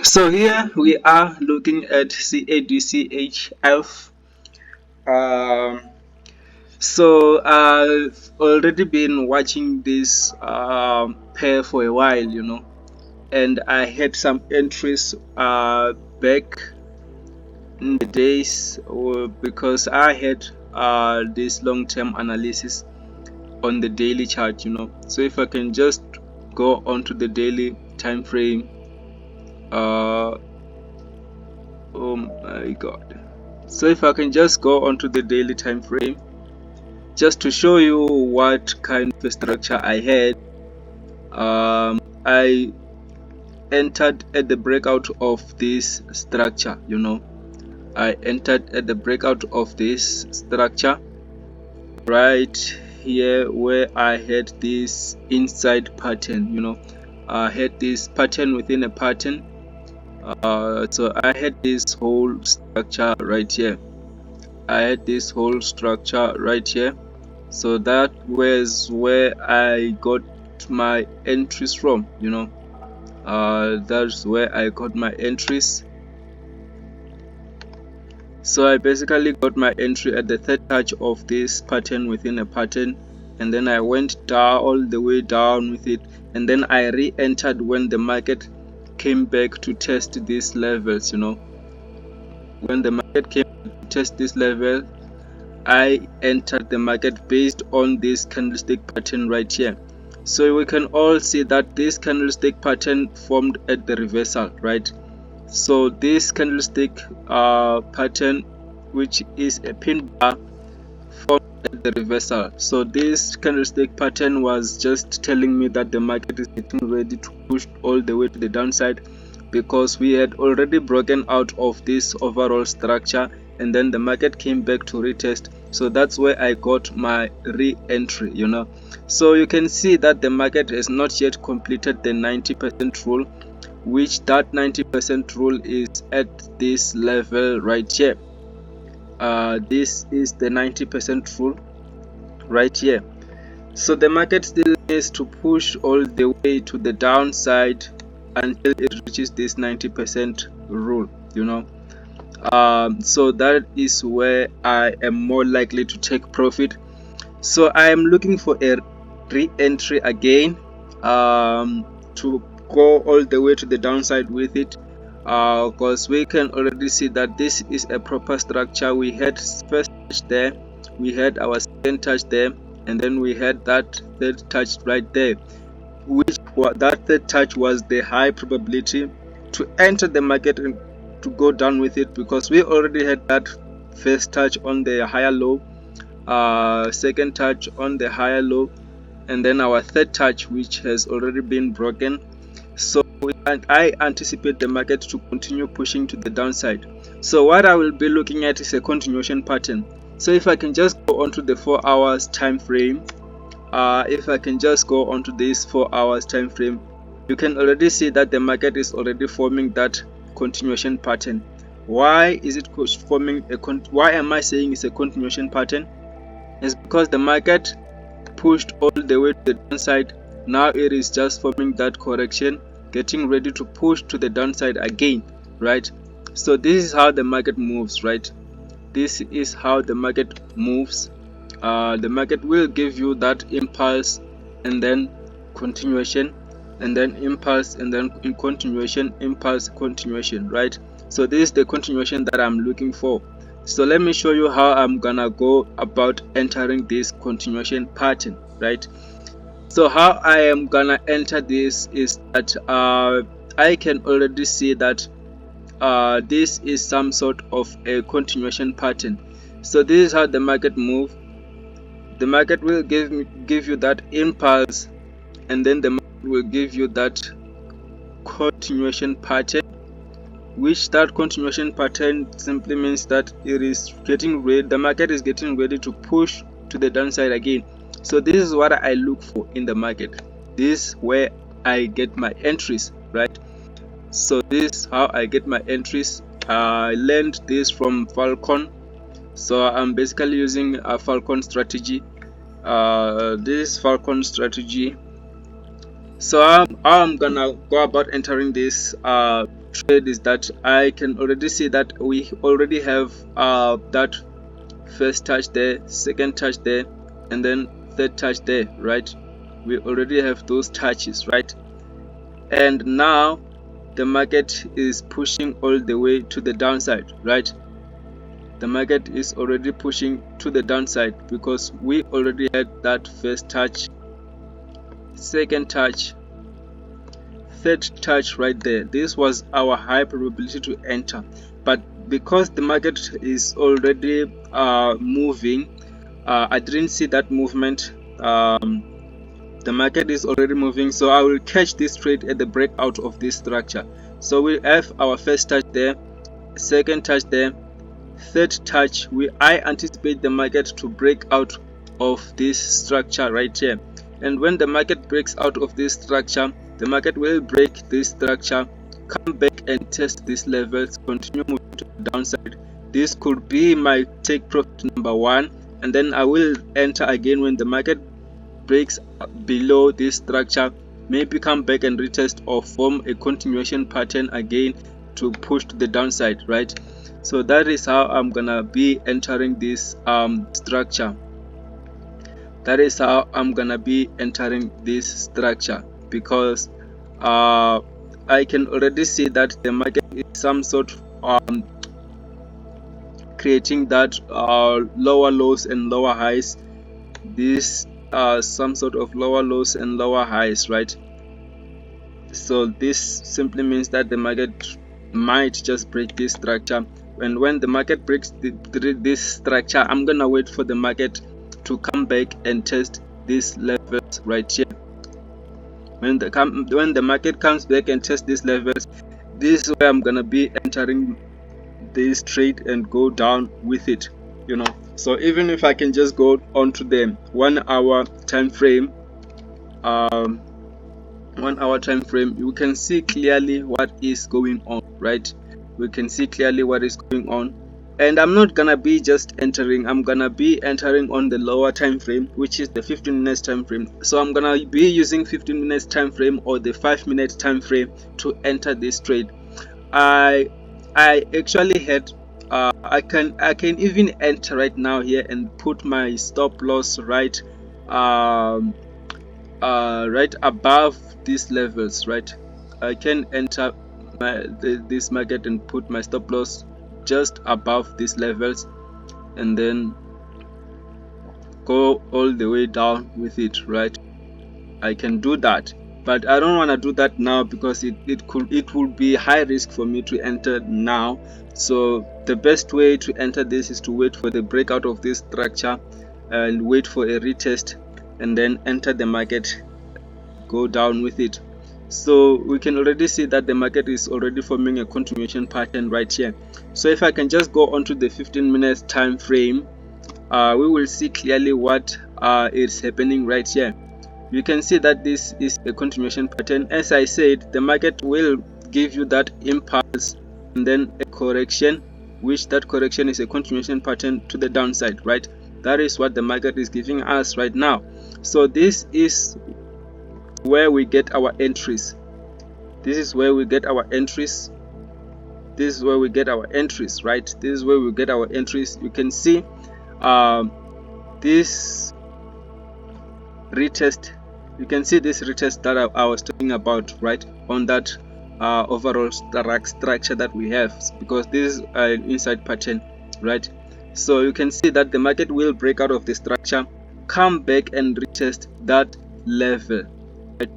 So here we are looking at CADCHF. Um, so I've already been watching this pair for a while, and I had some entries back in the days because I had this long-term analysis on the daily chart. So if I can just go onto the daily time frame, uh, oh my god. So if I can just go onto the daily time frame just to show you what kind of a structure I had. I entered at the breakout of this structure. I entered at the breakout of this structure right here where I had this inside pattern. I had this pattern within a pattern. So I had this whole structure right here. I had this whole structure right here. So that was where I got my entries from. That's where I got my entries. So I basically got my entry at the third touch of this pattern within a pattern, and then I went down all the way down with it, and then I re-entered when the market came back to test these levels. When the market came to test this level, I entered the market based on this candlestick pattern right here. So we can all see that this candlestick pattern formed at the reversal, right? So this candlestick pattern, which is a pin bar, formed at the reversal. So this candlestick pattern was just telling me that the market is getting ready to push all the way to the downside, because we had already broken out of this overall structure, and then the market came back to retest. So that's where I got my re-entry. So you can see that the market has not yet completed the 90% rule, which that 90% rule is at this level right here. This is the 90% rule right here. So the market still needs to push all the way to the downside until it reaches this 90% rule. So that is where I am more likely to take profit. So I am looking for a re-entry again, to go all the way to the downside with it, because we can already see that this is a proper structure. We had first touch there, we had our second touch there, and then we had that third touch right there, which that third touch was the high probability to enter the market and to go down with it, because we already had that first touch on the higher low, second touch on the higher low, and then our third touch, which has already been broken. So I anticipate the market to continue pushing to the downside. So what I will be looking at is a continuation pattern. So if I can just go onto the 4 hours time frame, if I can just go onto this 4 hours time frame, you can already see that the market is already forming that continuation pattern. Why is it forming why am I saying it's a continuation pattern? It's because the market pushed all the way to the downside. Now it is just forming that correction, getting ready to push to the downside again, right? So this is how the market moves, right? This is how the market moves. The market will give you that impulse, and then continuation, and then impulse, and then in continuation, impulse, continuation, right? So this is the continuation that I'm looking for. So let me show you how I'm gonna go about entering this continuation pattern, right? So how I am gonna enter this is that I can already see that this is some sort of a continuation pattern. So this is how the market move. The market will give you that impulse, and then the market will give you that continuation pattern, which that continuation pattern simply means that it is getting ready, the market is getting ready to push to the downside again. So this is what I look for in the market. This is where I get my entries, right? So this is how I get my entries. I learned this from Falcon. So I'm basically using a Falcon strategy. This Falcon strategy. So how I'm gonna go about entering this trade is that I can already see that we already have that first touch there, second touch there, and then third touch there, right? We already have those touches, right? And now the market is pushing all the way to the downside, right? The market is already pushing to the downside because we already had that first touch, second touch, third touch right there. This was our high probability to enter, but because the market is already moving, I didn't see that movement. The market is already moving, so I will catch this trade at the breakout of this structure. So we have our first touch there, second touch there, third touch. I anticipate the market to break out of this structure right here, and when the market breaks out of this structure, the market will break this structure, come back and test these levels, continue moving to the downside. This could be my take profit number 1, and then I will enter again when the market breaks below this structure, maybe come back and retest or form a continuation pattern again to push to the downside, right? So that is how I'm gonna be entering this structure. That is how I'm gonna be entering this structure, because I can already see that the market is some sort of creating that lower lows and lower highs. This some sort of lower lows and lower highs, right? So this simply means that the market might just break this structure, and when the market breaks this structure, I'm gonna wait for the market to come back and test these levels right here. When the market comes back and test these levels, this is where I'm gonna be entering this trade and go down with it, you know. So even if I can just go onto the 1 hour time frame, 1 hour time frame, you can see clearly what is going on, right? We can see clearly what is going on, and I'm not gonna be just entering, I'm gonna be entering on the lower time frame, which is the 15 minutes time frame. So I'm gonna be using 15 minutes time frame or the 5-minute time frame to enter this trade. I actually had I can even enter right now here and put my stop loss right right above these levels, right? I can enter this market and put my stop loss just above these levels, and then go all the way down with it, right? I can do that, but I don't want to do that now because it would be high risk for me to enter now. So the best way to enter this is to wait for the breakout of this structure and wait for a retest, and then enter the market, go down with it. So we can already see that the market is already forming a continuation pattern right here. So if I can just go onto the 15 minutes time frame, we will see clearly what is happening right here. You can see that this is a continuation pattern. As I said, the market will give you that impulse and then a correction, which that correction is a continuation pattern to the downside, right? That is what the market is giving us right now. So this is where we get our entries. This is where we get our entries. This is where we get our entries, right? This is where we get our entries. You can see this retest. You can see this retest that I was talking about, right, on that overall structure that we have, because this is an inside pattern, right? So you can see that the market will break out of the structure, come back and retest that level, right?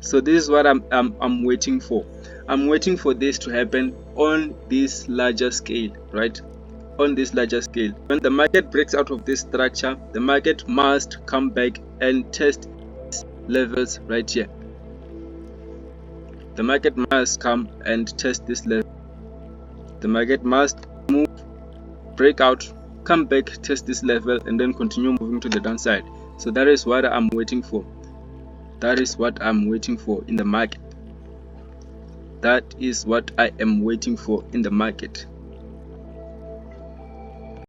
So this is what I'm waiting for. I'm waiting for this to happen on this larger scale, right? On this larger scale, when the market breaks out of this structure, the market must come back and test levels right here. The market must come and test this level. The market must move, break out, come back, test this level, and then continue moving to the downside. So that is what I'm waiting for. That is what I'm waiting for in the market. That is what I am waiting for in the market.